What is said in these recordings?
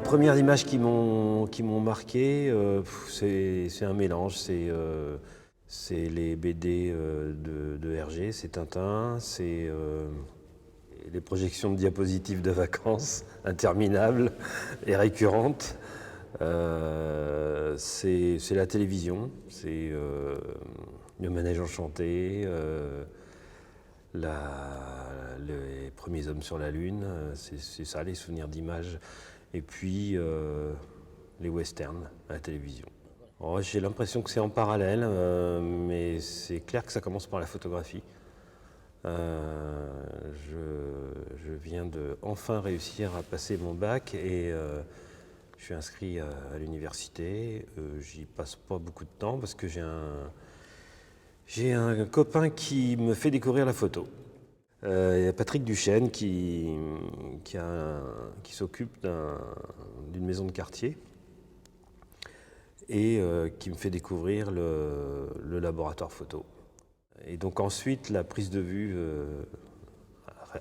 premières images qui m'ont marqué, c'est un mélange. C'est les BD de Hergé, c'est Tintin, c'est les projections de diapositives de vacances interminables et récurrentes. C'est la télévision, c'est le Manège enchanté, les premiers hommes sur la Lune, c'est ça les souvenirs d'images. Et puis les westerns à la télévision. Oh, j'ai l'impression que c'est en parallèle, mais c'est clair que ça commence par la photographie. Je viens de enfin réussir à passer mon bac et je suis inscrit à l'université. J'y passe pas beaucoup de temps parce que j'ai un copain qui me fait découvrir la photo. Il y a Patrick Duchesne qui s'occupe d'une maison de quartier et qui me fait découvrir le laboratoire photo. Et donc ensuite, la prise de vue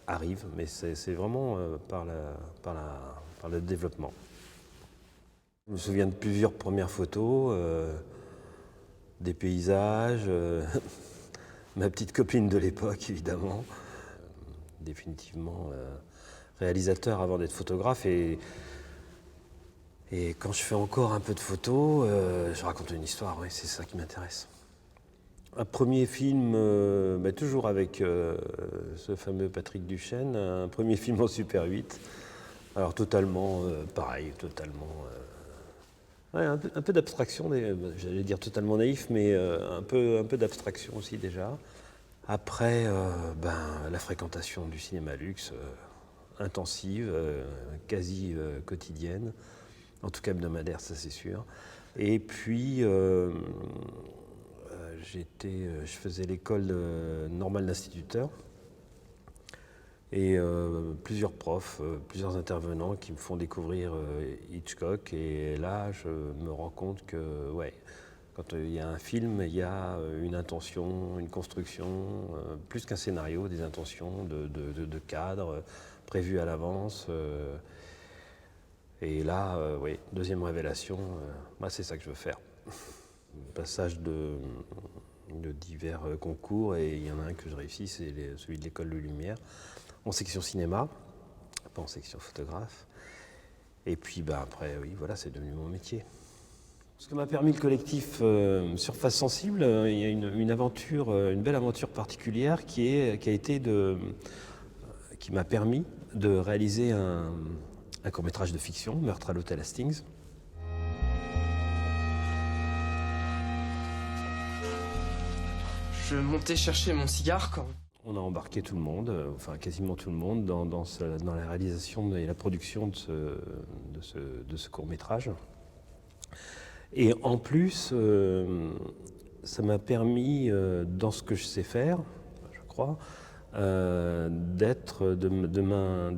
arrive, mais c'est vraiment par le développement. Je me souviens de plusieurs premières photos, des paysages, ma petite copine de l'époque évidemment, définitivement réalisateur avant d'être photographe. Et quand je fais encore un peu de photos, je raconte une histoire, oui, c'est ça qui m'intéresse. Un premier film, toujours avec ce fameux Patrick Duchesne, un premier film en Super 8. Alors totalement pareil, totalement... ouais, un peu d'abstraction, j'allais dire totalement naïf, mais un peu d'abstraction aussi déjà. Après, la fréquentation du cinéma luxe, intensive, quasi quotidienne, en tout cas hebdomadaire, ça c'est sûr. Et puis, je faisais l'école normale d'instituteur et plusieurs profs, plusieurs intervenants qui me font découvrir Hitchcock. Et là, je me rends compte que, ouais, quand il y a un film, il y a une intention, une construction, plus qu'un scénario, des intentions de cadre prévues à l'avance. Et là, oui, deuxième révélation, moi c'est ça que je veux faire. Passage de divers concours, et il y en a un que je réussis, c'est celui de l'école de Lumière, en section cinéma, pas en section photographe. Et puis après, oui, voilà, c'est devenu mon métier. Ce que m'a permis le collectif Surface Sensible, il y a une aventure, une belle aventure particulière qui m'a permis de réaliser un court-métrage de fiction, Meurtre à l'hôtel Hastings. Je montais chercher mon cigare quand... On a embarqué tout le monde, enfin quasiment tout le monde, dans la réalisation et la production de ce court-métrage. Et en plus, ça m'a permis, dans ce que je sais faire, je crois, de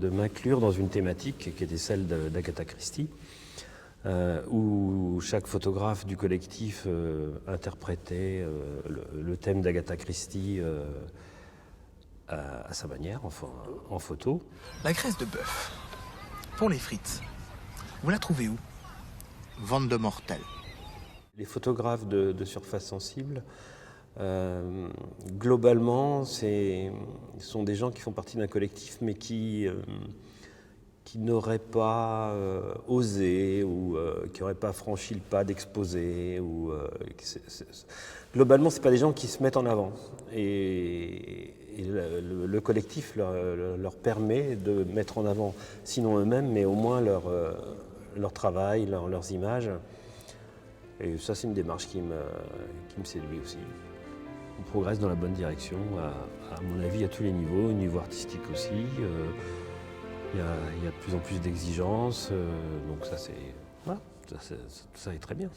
m'inclure dans une thématique qui était celle d'Agatha Christie, où chaque photographe du collectif interprétait le thème d'Agatha Christie à sa manière, enfin, en photo. La graisse de bœuf, pour les frites, vous la trouvez où? Vente de mortels. Les photographes de Surface Sensible, globalement, ce sont des gens qui font partie d'un collectif, mais qui n'auraient pas osé ou qui n'auraient pas franchi le pas d'exposer. Globalement, ce n'est pas des gens qui se mettent en avant. Et le collectif leur permet de mettre en avant, sinon eux-mêmes, mais au moins leur travail, leurs images. Et ça, c'est une démarche qui me séduit aussi. On progresse dans la bonne direction, à mon avis, à tous les niveaux, au niveau artistique aussi. Il y a de plus en plus d'exigences, donc ça, ça est très bien.